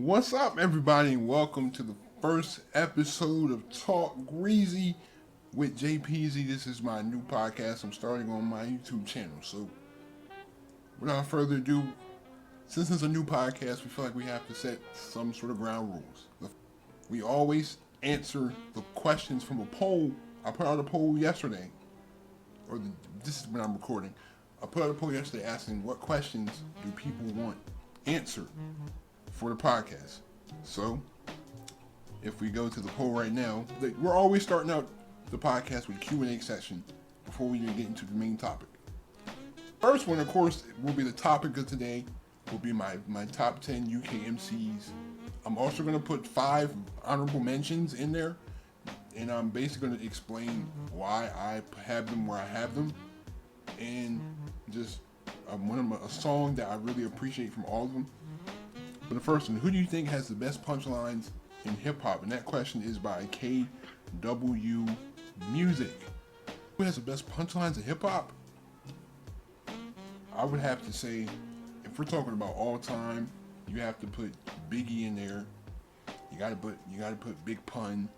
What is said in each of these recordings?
What's up, everybody? Welcome to the first episode of Talk Greasy with Peezy. This is my new podcast I'm starting on my YouTube channel. So, without further ado, since it's a new podcast, we feel like we have to set some sort of ground rules. We always answer the questions from a poll. I put out a poll yesterday, this is when I'm recording. I put out a poll yesterday asking what questions do people want answered for the podcast. So, if we go to the poll right now, we're always starting out the podcast with a Q&A section before we even get into the main topic. First one, of course, will be the topic of today, will be my top 10 UK MCs. I'm also going to put 5 honorable mentions in there, and I'm basically going to explain why I have them where I have them, and just a song that I really appreciate from all of them. But the first one, who do you think has the best punchlines in hip-hop? And that question is by KW Music. Who has the best punchlines in hip-hop? I would have to say, if we're talking about all time, you have to put Biggie in there. You gotta put Big Pun.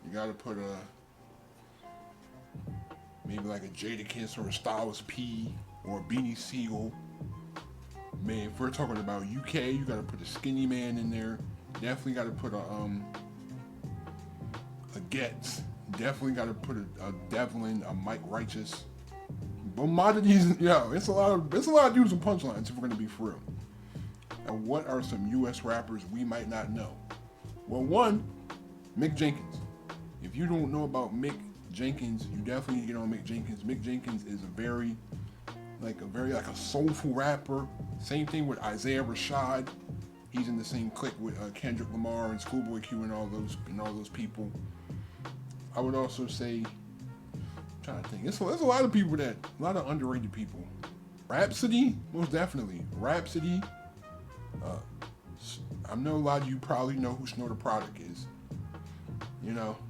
You gotta put maybe like a Jadakiss or a Styles P or a Beanie Siegel. Man, if we're talking about UK, you gotta put a Skinny Man in there. Definitely gotta put a Getz. Definitely gotta put a Devlin, a Mike Righteous. But a lot of these, it's a lot of dudes and punchlines if we're gonna be for real. And what are some US rappers we might not know? Well, one, Mick Jenkins. If you don't know about Mick Jenkins, you definitely need to get on Mick Jenkins. Mick Jenkins is a very soulful rapper. Same thing with Isaiah Rashad. He's in the same clique with Kendrick Lamar and Schoolboy Q and all those people. I would also say, I'm trying to think, there's a lot of people a lot of underrated people. Rhapsody, most definitely. Rhapsody. I know a lot of you probably know who Snow the Product is.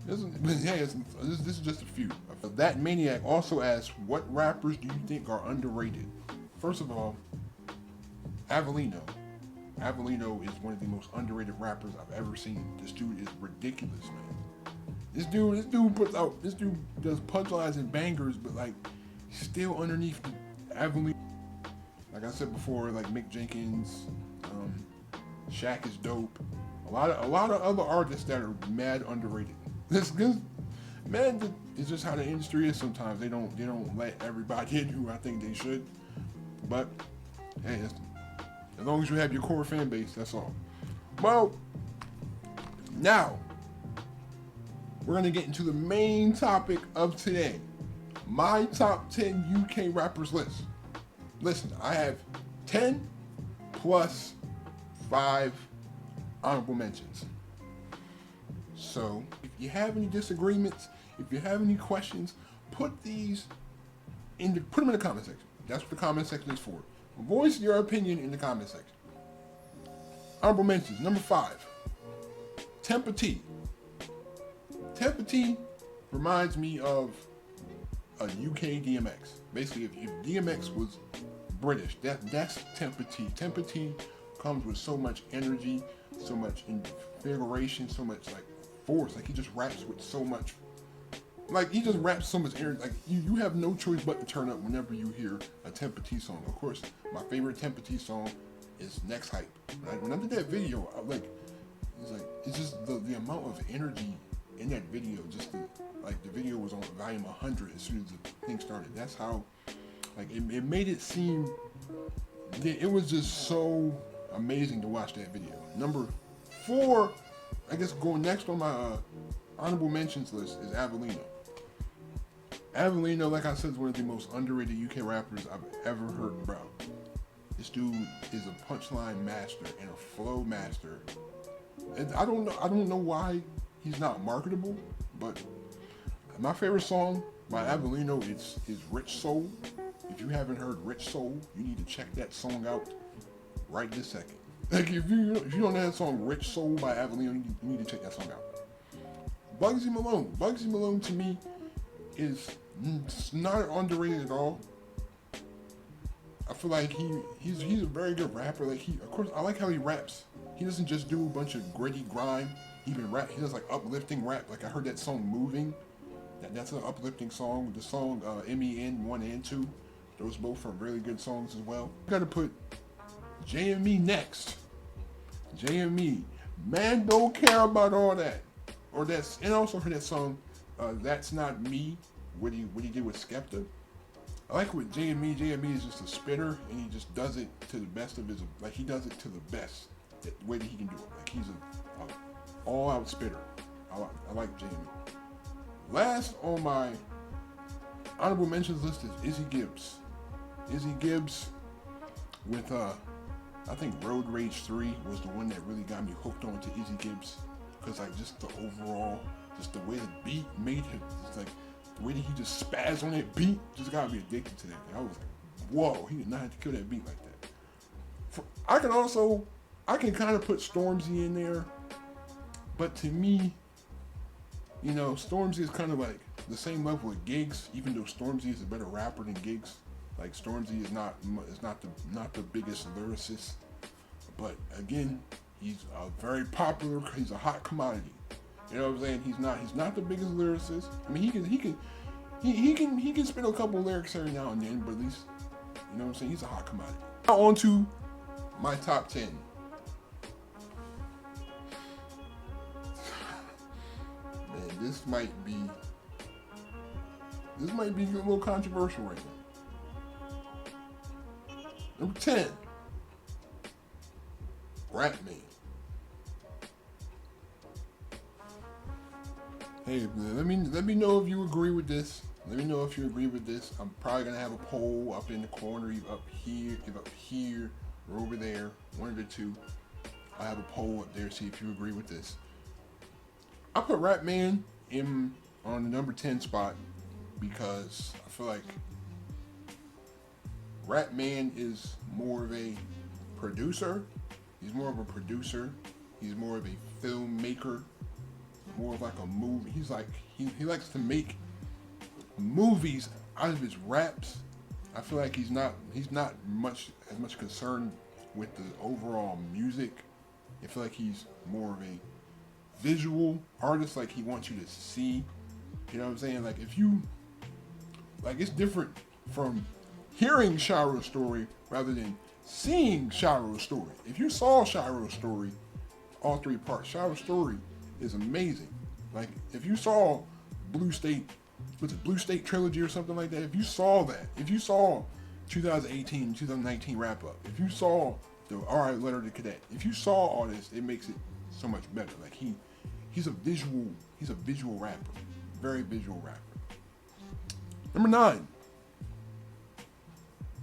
This is just a few. That Maniac also asks, what rappers do you think are underrated? First of all, Avelino. Avelino is one of the most underrated rappers I've ever seen. This dude is ridiculous, man. This dude does punchlines and bangers, but still underneath Avelino. Like I said before, like Mick Jenkins, Shaq is dope. A lot of other artists that are mad underrated. It's just how the industry is sometimes. They don't let everybody in who I think they should. But hey, as long as you have your core fan base, that's all. Well, now we're gonna get into the main topic of today. My top 10 UK rappers list. Listen, I have 10 plus 5 honorable mentions. So, if you have any disagreements, if you have any questions, put them in the comment section. That's what the comment section is for. Voice your opinion in the comment section. Honorable mentions. Number 5, Tempa T. Tempa T reminds me of a UK DMX. Basically, if DMX was British, that's Tempa T. Tempa T comes with so much energy, so much invigoration, so much force. He just raps with so much. He just raps so much energy. You have no choice but to turn up whenever you hear a Tempa T song. Of course, my favorite Tempa T song is Next Hype. When I did that video, it's just the amount of energy in that video. Just the video was on volume 100 as soon as the thing started. That's how it made it seem. It was just so amazing to watch that video. Number 4, I guess going next on my honorable mentions list is Avelino. Avelino, like I said, is one of the most underrated UK rappers I've ever heard, bro. This dude is a punchline master and a flow master. And I don't know why he's not marketable, but my favorite song by Avelino is Rich Soul. If you haven't heard Rich Soul, you need to check that song out right this second. If you don't know that song Rich Soul by Avelino, you need to check that song out. Bugsy Malone. Bugsy Malone to me is not underrated at all. I feel like he's a very good rapper. Of course, I like how he raps. He doesn't just do a bunch of gritty grime. He even rap. He does like uplifting rap. Like I heard that song "Moving." That's an uplifting song. The song MEN 1 and 2. Those both are really good songs as well. Gotta put JME next. JME. Man don't care about all that. Or that's, and also heard that song, That's Not Me, what he did with Skepta. I like with JME. JME is just a spitter, and he just does it to the best of his, like he does it to the best, the way that he can do it. Like he's a all-out spitter. I like JME. Last on my honorable mentions list is Izzy Gibbs. Izzy Gibbs with, I think Road Rage 3 was the one that really got me hooked on to Izzy Gibbs. Because like just the overall, just the way the beat made him, just like the way that he just spazzed on that beat, just got me addicted to that. And I was like, whoa, he did not have to kill that beat like that. I can kind of put Stormzy in there, but to me, you know, Stormzy is kind of like the same level with Giggs, even though Stormzy is a better rapper than Giggs. Like Stormzy is not the biggest lyricist, but again, he's very popular. He's a hot commodity. You know what I'm saying? He's not the biggest lyricist. I mean, he can spit a couple lyrics every now and then, but at least, you know what I'm saying? He's a hot commodity. Now on to my top 10. Man, this might be a little controversial right now. Number 10, Rap Man. Hey, let me know if you agree with this. Let me know if you agree with this. I'm probably gonna have a poll up in the corner, either up here or over there, one of the two. I have a poll up there, see if you agree with this. I put Rap Man on the number 10 spot because I feel like Rap Man is more of a producer. He's more of a producer. He's more of a filmmaker. More of like a movie. He's like he likes to make movies out of his raps. I feel like he's not as much concerned with the overall music. I feel like he's more of a visual artist. Like he wants you to see. You know what I'm saying? Like if you like, it's different from hearing Shiro's story rather than seeing Shiro's story. If you saw Shiro's story, all 3 parts, Shiro's story is amazing. Like if you saw Blue State Trilogy or something like that, if you saw that, if you saw 2018, 2019 wrap up, if you saw the Alright Letter to Cadet, if you saw all this, it makes it so much better. Like he's a visual rapper, very visual rapper. Number 9,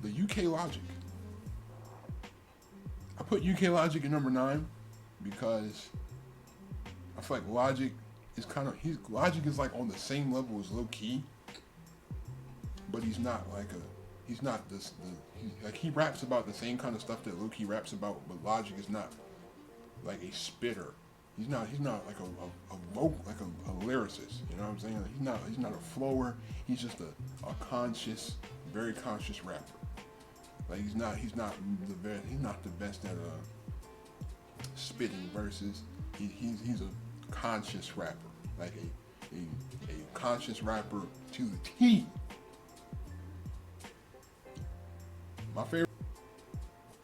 the UK Logic. I put UK Logic at number 9 because I feel like Logic is like on the same level as Low Key, but he's not he raps about the same kind of stuff that Low Key raps about, but Logic is not like a spitter. He's not like a lyricist. You know what I'm saying? Like he's not a flower. He's just a conscious, very conscious rapper. Like he's not the best at spitting verses. He's a conscious rapper, like a conscious rapper to the T. My favorite,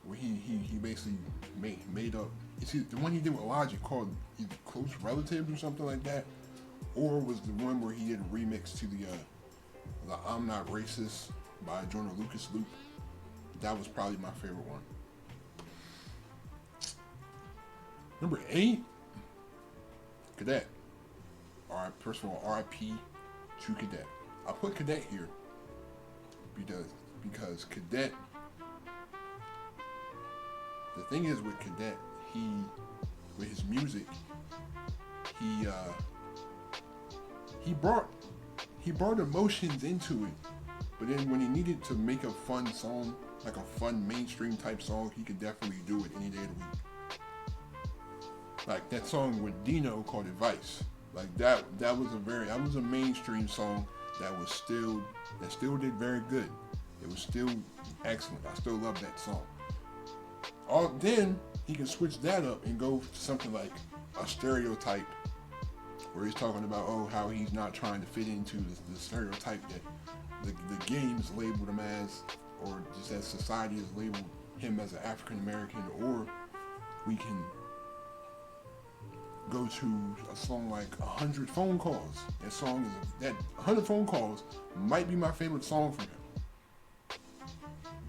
where he basically made up. It's the one he did with Logic called either Close Relatives or something like that, or was the one where he did a remix to the I'm Not Racist by Joyner Lucas loop. That was probably my favorite one. Number 8, Cadet. Alright, first of all, R.I.P. to Cadet. I put Cadet here because Cadet, the thing is with Cadet, with his music, he brought emotions into it, but then when he needed to make a fun song, like a fun mainstream type song, he could definitely do it any day of the week. Like that song with Dino called Advice. Like that was a mainstream song that still did very good. It was still excellent. I still love that song. Then he can switch that up and go to something like a stereotype, where he's talking about how he's not trying to fit into the stereotype that the games labeled him as, or just as society has labeled him as an African American. Or we can go to a song like 100 Phone Calls. That 100 Phone Calls might be my favorite song from him.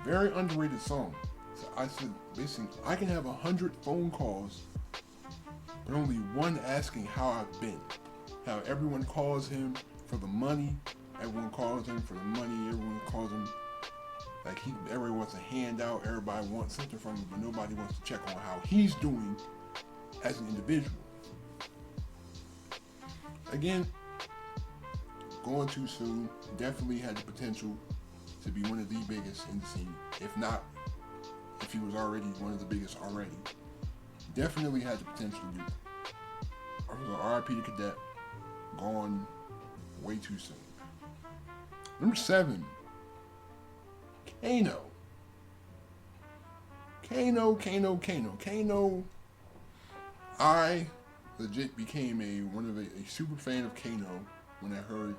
Very underrated song. So I said, basically, I can have 100 phone calls, but only one asking how I've been. How everyone calls him for the money. Everyone calls him for the money. Everyone calls him like everybody wants a handout. Everybody wants something from him, but nobody wants to check on how he's doing as an individual. Again, going too soon. Definitely had the potential to be one of the biggest in the scene. If he was already one of the biggest already. Definitely had the potential to be. R.I.P. to Cadet. Gone way too soon. Number 7. Kano. I legit became a super fan of Kano when I heard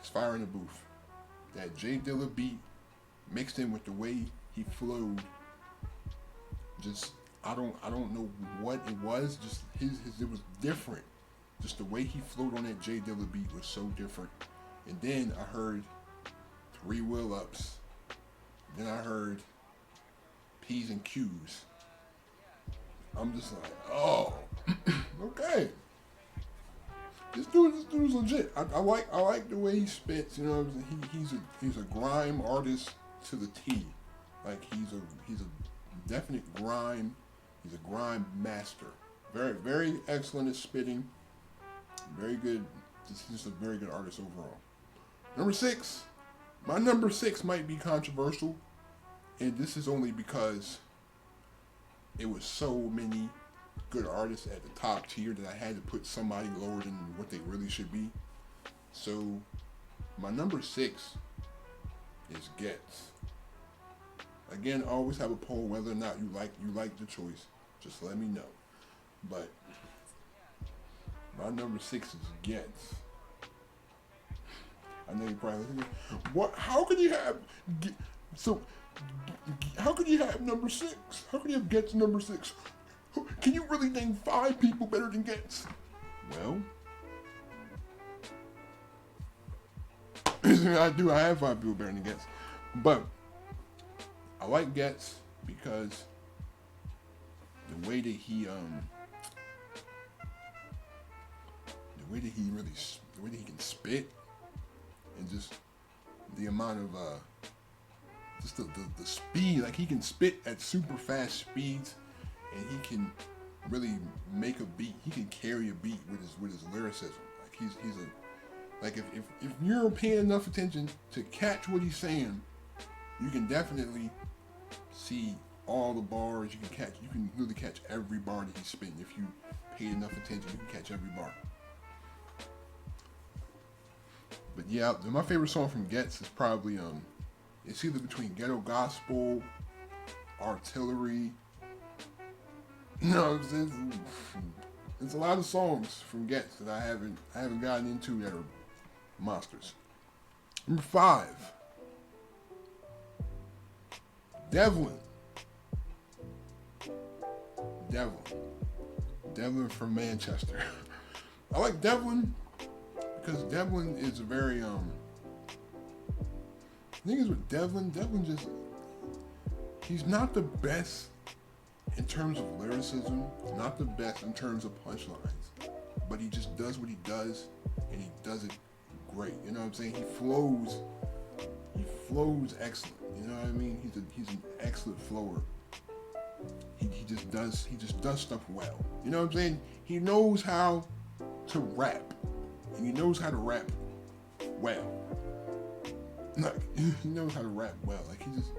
his Fire in the Booth. That J Dilla beat mixed in with the way he flowed. Just I don't know what it was. Just it was different. Just the way he flowed on that J Dilla beat was so different. And then I heard 3 Will Ups. Then I heard P's and Q's. I'm just like, oh, okay. This dude's legit. I like the way he spits. You know what I'm saying? He's a grime artist to the T. Like he's a definite grime. He's a grime master. Very, very excellent at spitting. Very good. He's just a very good artist overall. Number 6. My number 6 might be controversial, and this is only because it was so many good artists at the top tier that I had to put somebody lower than what they really should be. So my number 6 is Gets. Again, I always have a poll whether or not you like the choice. Just let me know. But my number 6 is Gets. I know you're probably thinking, what? How can you have number 6? How can you have Gets number 6? Can you really name 5 people better than Gets? Well, I do. I have 5 people better than Gets, but I like Gets because the way that he can spit, and just the amount of just the speed. Like he can spit at super fast speeds, and he can really make a beat. He can carry a beat with his lyricism. Like he's a, like if you're paying enough attention to catch what he's saying, you can definitely see all the bars. You can really catch every bar that he's spitting. If you pay enough attention, you can catch every bar. But yeah, my favorite song from Gets is probably it's either between Ghetto Gospel, Artillery. You know, there's a lot of songs from Gets that I haven't gotten into that are monsters. Number 5, Devlin from Manchester. I like Devlin because Devlin is a very the thing is with Devlin just, he's not the best in terms of lyricism, not the best in terms of punchlines, but he just does what he does, and he does it great. You know what I'm saying? He flows excellent. You know what I mean? He's an excellent flower. He just does stuff well. You know what I'm saying? He knows how to rap, and he knows how to rap well. Like he knows how to rap well. Like he just,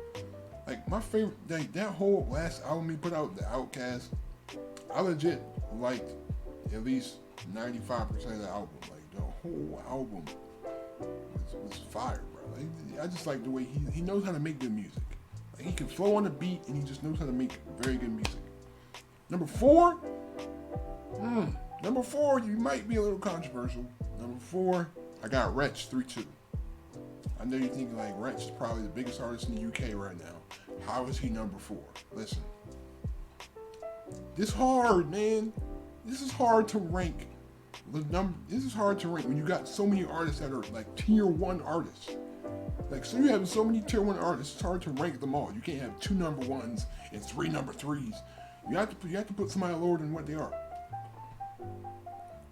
like my favorite, like that whole last album he put out, The Outcast, I legit liked at least 95% of the album. Like the whole album was fire, bro. Like, I just like the way he knows how to make good music. Like he can flow on the beat, and he just knows how to make very good music. Number four, number four, you might be a little controversial. Number four, I got Wretch 3-2. I know you're thinking like Wretch is probably the biggest artist in the UK right now. How is he number four? Listen, this hard, man. This is hard to rank. This is hard to rank when you got so many artists that are like tier one artists. Like, so you have so many tier one artists, it's hard to rank them all. You can't have 2 number ones and 3 number threes. You have to put somebody lower than what they are.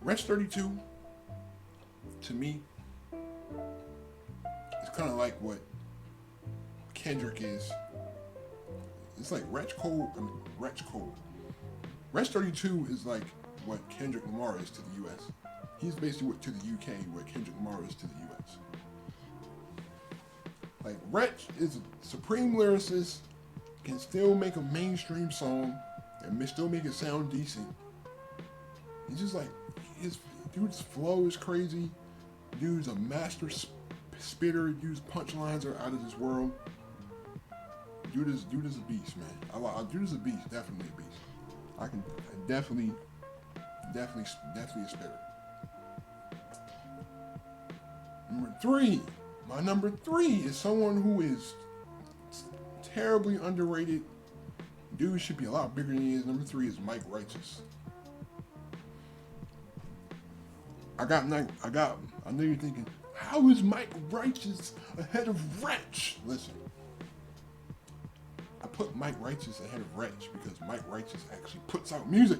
Wretch 32, to me, it's kind of like what Kendrick is. It's like Wretch Code. Wretch 32 is like what Kendrick Lamar is to the U.S. He's basically to the UK what Kendrick Lamar is to the U.S. Like, Wretch is a supreme lyricist, can still make a mainstream song and still make it sound decent. He's just like, dude's flow is crazy. Dude's a master spitter. Dude's punchlines are out of this world. Dude is a beast, man. Dude is a beast, definitely a beast. Definitely a spitter. My number three is someone who is terribly underrated. Dude should be a lot bigger than he is. Number three is Mike Righteous. I know you're thinking, how is Mike Righteous ahead of Wretch? Listen, I put Mike Righteous ahead of Wretch because Mike Righteous actually puts out music.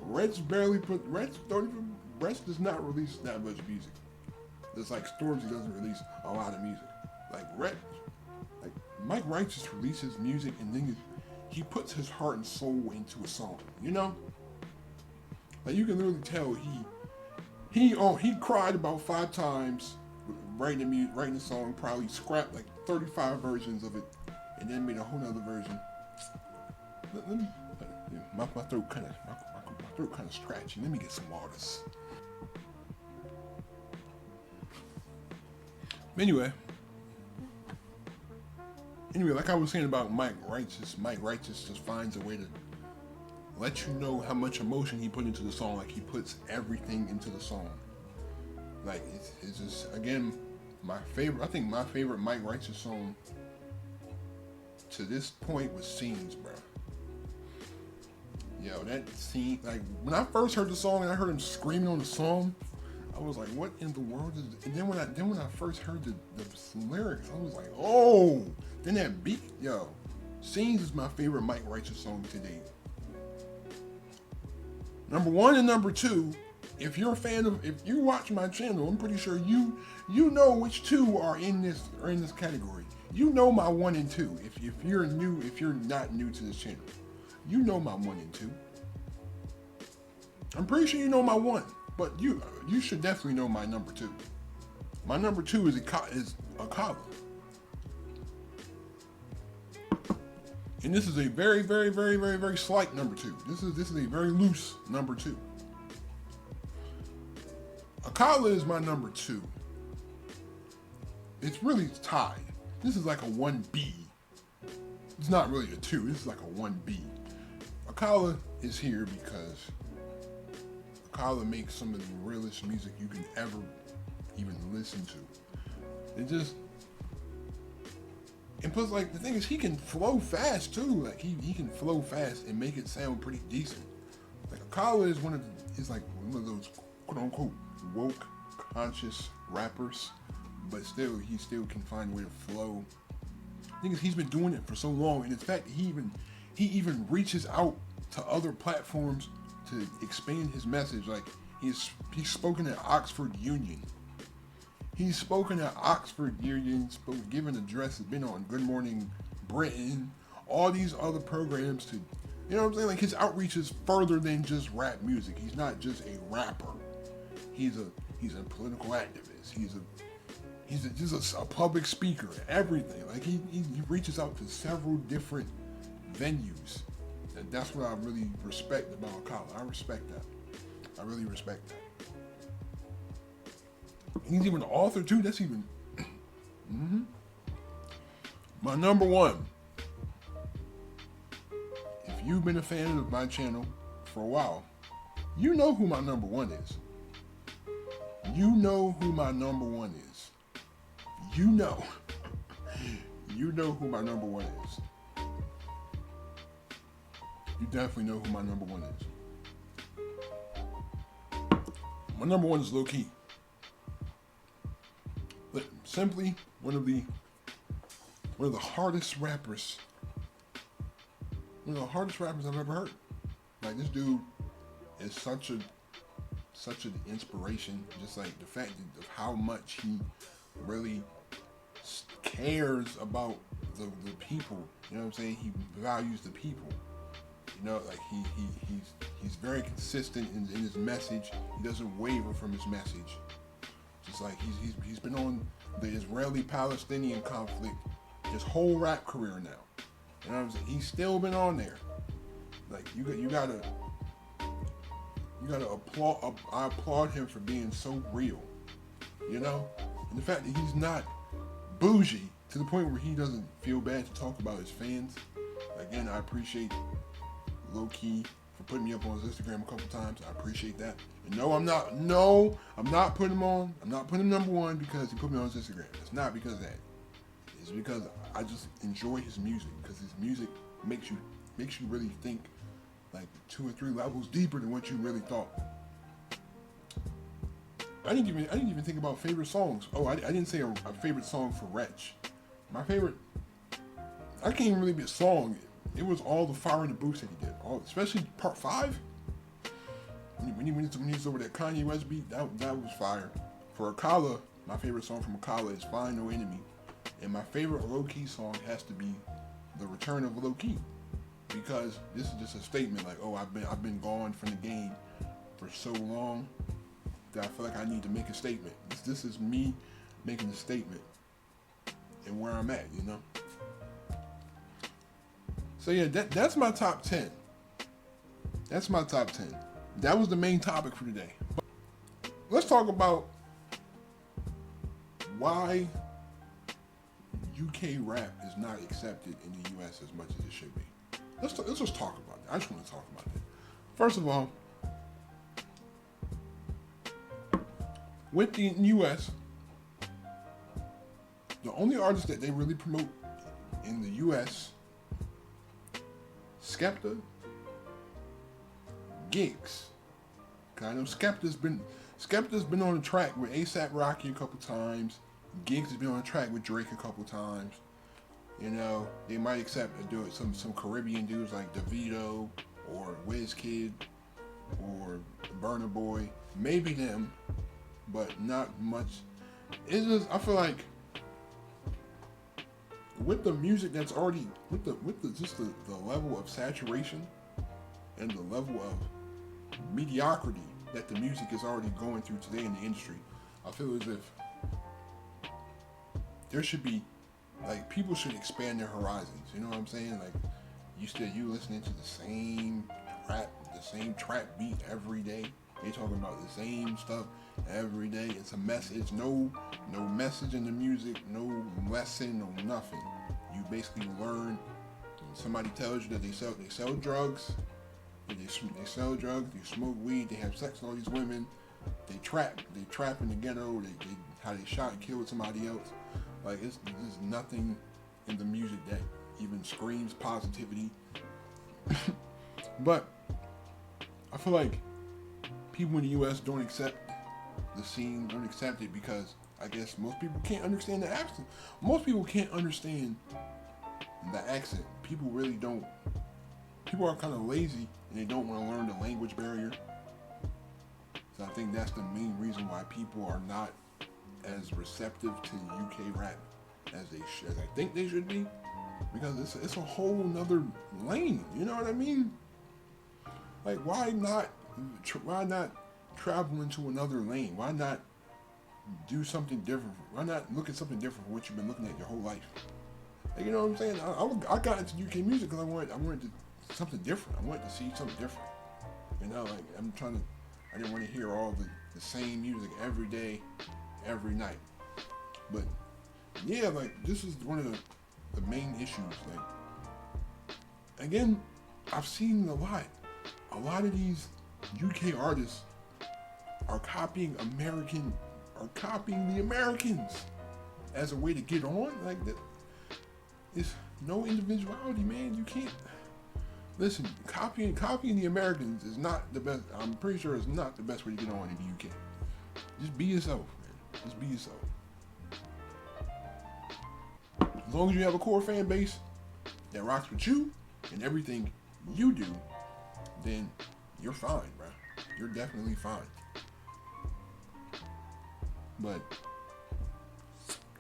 Wretch does not release that much music. Just like Stormzy doesn't release a lot of music. Like Mike Righteous releases music and then he puts his heart and soul into a song, you know? Like, you can literally tell he cried about 5 times writing the song, probably scrapped like 35 versions of it and then made a whole nother version. My throat kind of scratchy. Let me get some waters. Anyway, like I was saying about Mike Righteous just finds a way to let you know how much emotion he put into the song. Like, he puts everything into the song. Like, it's just, again, my favorite Mike Righteous song to this point was Scenes, bro. Yo, that scene, like, when I first heard the song and I heard him screaming on the song, I was like, what in the world is it? And then when I first heard the lyrics, I was like, oh, then that beat, yo. Scenes is my favorite Mike Righteous song to date. Number 1 and number 2, if you're a fan of, if you watch my channel, I'm pretty sure you know which 2 are in this category. You know my 1 and 2. If you're not new to this channel, you know my 1 and 2. I'm pretty sure you know my 1, but you should definitely know my number 2. My number 2 is Akala. And this is a very, very, very, very, very slight number 2. This is a very loose number 2. Akala is my number 2. It's really tied. This is like a 1B. It's not really a 2. This is like a 1B. Akala is here because Akala makes some of the realest music you can ever even listen to. And plus, like, the thing is, he can flow fast too. Like, he can flow fast and make it sound pretty decent. Like, Akala is one of those quote unquote woke, conscious rappers, but he still can find a way to flow. The thing is, he's been doing it for so long, and in fact, he even reaches out to other platforms to expand his message. Like, he's spoken at Oxford Union. He's spoken at Oxford Union, given addresses, been on Good Morning Britain, all these other programs to, you know what I'm saying? Like, his outreach is further than just rap music. He's not just a rapper. He's a political activist. He's just a public speaker, everything. Like, he reaches out to several different venues. And that's what I really respect about Akala. I respect that. I really respect that. He's even an author too. That's even. My number 1. you've been a fan of my channel for a while, you know who my number one is. You know who my number one is. You know. You know who my number one is. You definitely know who my number one is. My number one is Low Key. Simply one of the hardest rappers. One of the hardest rappers I've ever heard. Like, this dude is such an inspiration. Just like the fact of how much he really cares about the people. You know what I'm saying? He values the people. You know, like he's very consistent in his message. He doesn't waver from his message. Just like he's been on the Israeli-Palestinian conflict his whole rap career now. You know what I'm saying? He's still been on there. Like, you gotta applaud. I applaud him for being so real. You know, and the fact that he's not bougie to the point where he doesn't feel bad to talk about his fans. Again, I appreciate Low Key for putting me up on his Instagram a couple times. I appreciate that. And no, I'm not putting him on. I'm not putting him number one because he put me on his Instagram. It's not because of that. It's because I just enjoy his music, because his music makes you really think like 2 or 3 levels deeper than what you really thought. I didn't even think about favorite songs. Oh, I didn't say a favorite song for Wretch. My favorite, I can't even really be a song. It was all the fire in the boots that he did, especially part 5. When he's over that Kanye West beat, that was fire. For Akala, my favorite song from Akala is "Find No Enemy," and my favorite Low Key song has to be "The Return of Low Key," because this is just a statement like, oh, I've been gone from the game for so long that I feel like I need to make a statement. This is me making a statement and where I'm at, you know. So yeah, that's my top 10. That's my top 10. That was the main topic for today. But let's talk about why UK rap is not accepted in the US as much as it should be. Let's just talk about that. I just want to talk about that. First of all, with the US, the only artists that they really promote in the US, Skepta, Gigs. I know Skepta's been on the track with A$AP Rocky a couple times. Gigs has been on the track with Drake a couple times. You know, they might accept to do it some Caribbean dudes like DeVito or Wizkid or Burna Boy. Maybe them, but not much. It's just, I feel like with the music that's already with the level of saturation and the level of mediocrity that the music is already going through today in the industry, I feel as if there should be, like, people should expand their horizons. You know what I'm saying? Like, you listening to the same trap beat every day. They talking about the same stuff every day. It's a message. No message in the music. No lesson. No nothing. You basically learn. Somebody tells you that they sell drugs. They sell drugs. They smoke weed. They have sex with all these women. They trap in the ghetto. How they shot and killed somebody else. Like, there's nothing in the music that even screams positivity. But I feel like people in the U.S. don't accept the scene, don't accept it because I guess most people can't understand the accent. Most people can't understand the accent. People really don't. People are kind of lazy and they don't want to learn the language barrier. So I think that's the main reason why people are not as receptive to UK rap as I think they should be, because it's a whole nother lane. You know what I mean? Like, why not travel into another lane? Why not do something different? Why not look at something different from what you've been looking at your whole life? Like, you know what I'm saying? I got into UK music because I wanted something different. I wanted to see something different. You know, like, I didn't want to hear all the same music every day, every night. But yeah, like, this is one of the main issues. Like, again, I've seen a lot. A lot of these UK artists are copying the Americans as a way to get on. Like that, it's no individuality, man. You can't listen. Copying the Americans is not the best. I'm pretty sure it's not the best way to get on in the UK. Just be yourself, man. Just be yourself. As long as you have a core fan base that rocks with you and everything you do, then you're fine, bro. You're definitely fine. But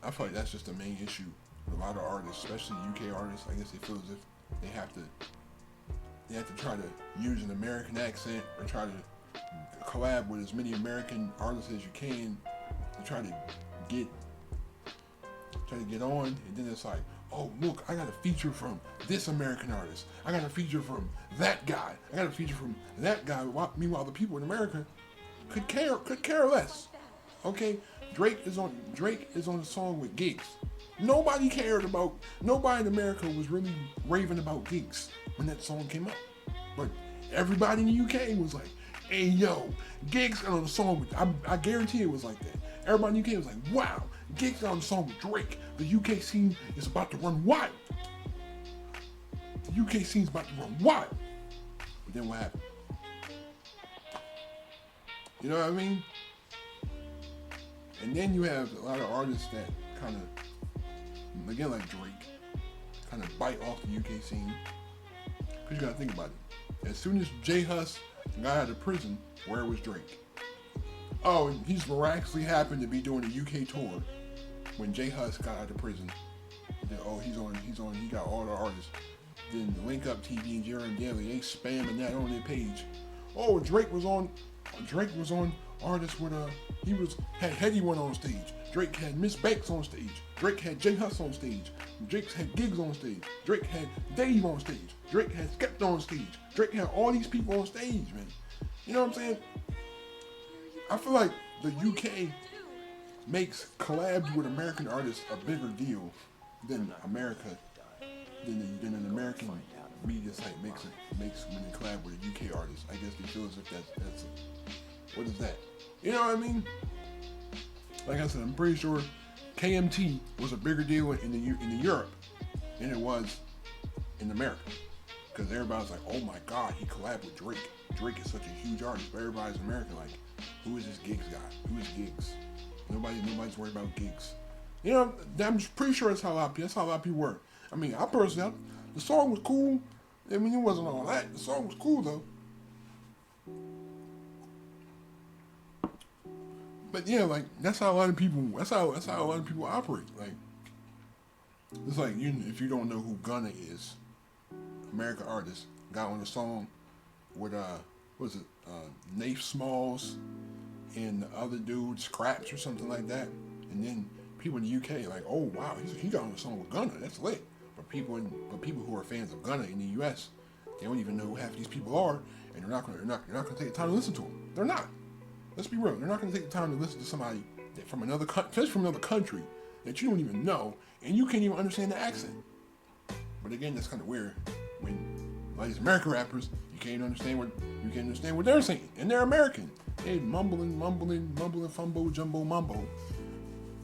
I feel like that's just the main issue with a lot of artists, especially UK artists. I guess they feel as if they have to try to use an American accent or try to collab with as many American artists as you can to try to get on, and then it's like, oh look, I got a feature from this American artist. I got a feature from that guy. I got a feature from that guy. Meanwhile, the people in America could care less. Okay, Drake is on a song with Gigs. Nobody in America was really raving about Gigs when that song came out. But everybody in the UK was like, hey yo, Gigs got on a song with, I guarantee it was like that. Everybody in the UK was like, wow, Gigs got on a song with Drake. The UK scene is about to run wild. The UK scene's about to run wild. But then what happened? You know what I mean? And then you have a lot of artists that kind of, again like Drake, kind of bite off the UK scene. Because you gotta think about it. As soon as J Hus got out of prison, where was Drake? Oh, and he just miraculously happened to be doing a UK tour when J Hus got out of prison. Then, oh, he got all the artists. Then the Link Up TV and Jerry and Daly, they spamming that on their page. Oh, Drake was on artists with had Heady One on stage. Drake had Miss Banks on stage. Drake had J Hus on stage. Drake had Gigs on stage. Drake had Dave on stage. Drake had Skepta on stage. Drake had all these people on stage, man. You know what I'm saying? I feel like the UK makes collabs with American artists a bigger deal than America, than an American media site makes when they collab with a UK artist. I guess they feel as if that's what is that? You know what I mean? Like I said, I'm pretty sure KMT was a bigger deal in Europe than it was in America, because everybody's like, oh my God, he collabed with Drake. Drake is such a huge artist, but everybody's American like, who is this Gigs guy? Who is Gigs? Nobody's worried about Gigs. You know, I'm pretty sure that's how a lot of people were. I mean, I personally, the song was cool. I mean, it wasn't all that. The song was cool though. But yeah, like that's how a lot of people operate. Like, it's like if you don't know who Gunna is, American artist, got on a song with Nafe Smalls and the other dude Scraps or something like that, and then people in the UK like, oh wow, he got on a song with Gunna, that's lit. But people who are fans of Gunna in the US, they don't even know who half these people are, and they're not gonna take the time to listen to them. They're not. Let's be real. They're not gonna take the time to listen to somebody from another country that you don't even know, and you can't even understand the accent. But again, that's kind of weird when like these American rappers, you can't understand what they're saying, and they're American. They mumbling, fumble, jumbo, mumbo.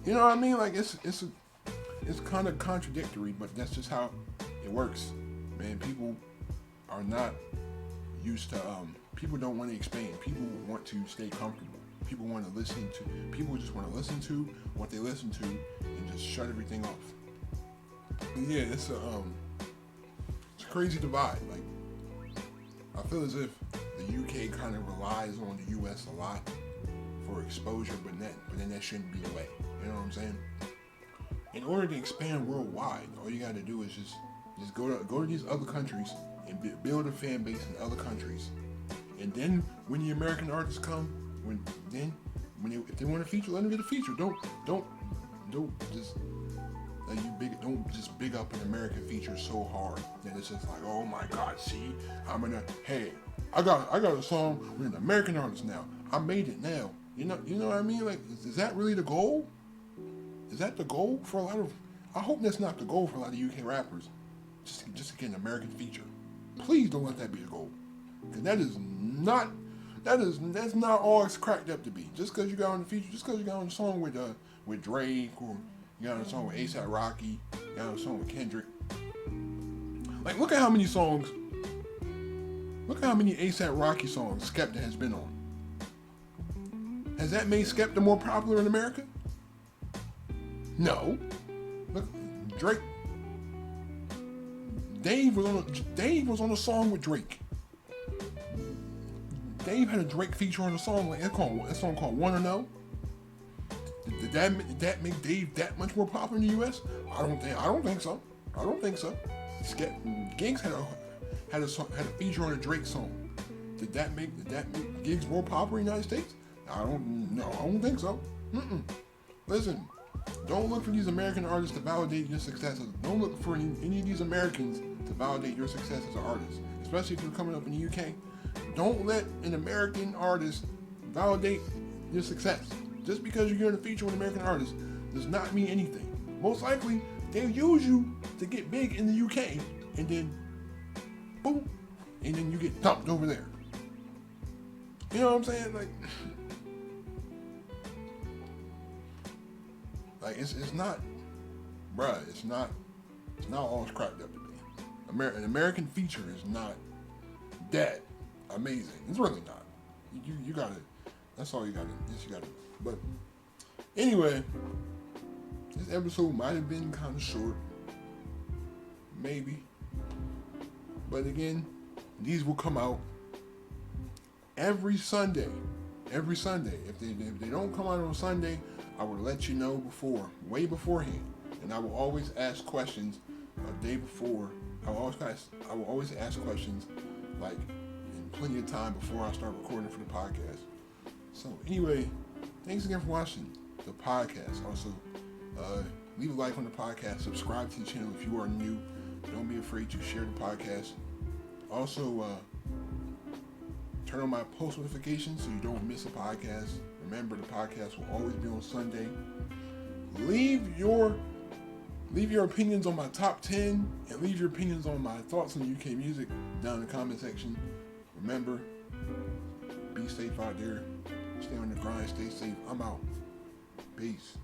You know what I mean? Like it's kind of contradictory, but that's just how it works, man. People are not used to. People don't want to expand. People want to stay comfortable. People just want to listen to what they listen to and just shut everything off. And yeah, it's a crazy divide. Like, I feel as if the UK kind of relies on the US a lot for exposure, but then that shouldn't be the way. You know what I'm saying? In order to expand worldwide, all you got to do is just go to these other countries and build a fan base in other countries. And then when the American artists come, if they want to feature, let them get a feature. Don't just big up an American feature so hard that it's just like, oh my God, see, I got a song with an American artist now. I made it now. You know what I mean? Like, is that really the goal? Is that the goal for a lot of? I hope that's not the goal for a lot of UK rappers. Just to get an American feature. Please don't let that be the goal. Because that's not all it's cracked up to be. Just because you got on the feature, just because you got on the song with Drake, or you got on a song with A$AP Rocky, you got on a song with Kendrick. Like, look at how many A$AP Rocky songs Skepta has been on. Has that made Skepta more popular in America? No. Look, Drake. Dave was on a song with Drake. Dave had a Drake feature on a song like a song called Wanna Know. Did that make Dave that much more popular in the U.S.? I don't think so. Giggs had a feature on a Drake song. Did that make Giggs more popular in the United States? I don't think so. Listen, don't look for these American artists to validate your success. Don't look for any of these Americans to validate your success as an artist, especially if you're coming up in the UK. Don't let an American artist validate your success. Just because you're getting a feature with an American artist does not mean anything. Most likely, they'll use you to get big in the UK, and then, boom, and then you get dumped over there. You know what I'm saying? Like it's not, bruh. It's not all it's cracked up to be. An American feature is not that amazing. It's really not. You gotta. That's all you gotta. You gotta. But anyway, this episode might have been kind of short, maybe. But again, these will come out every Sunday. Every Sunday. If they don't come out on Sunday, I will let you know way beforehand, and I will always ask questions a day before. I will always ask questions like in plenty of time before I start recording for the podcast. So anyway, thanks again for watching the podcast. Also, leave a like on the podcast. Subscribe to the channel if you are new. Don't be afraid to share the podcast. Also, turn on my post notifications so you don't miss a podcast. Remember, the podcast will always be on Sunday. Leave your opinions on my top 10 and leave your opinions on my thoughts on UK music down in the comment section. Remember, be safe out there. Stay on the grind. Stay safe. I'm out. Peace.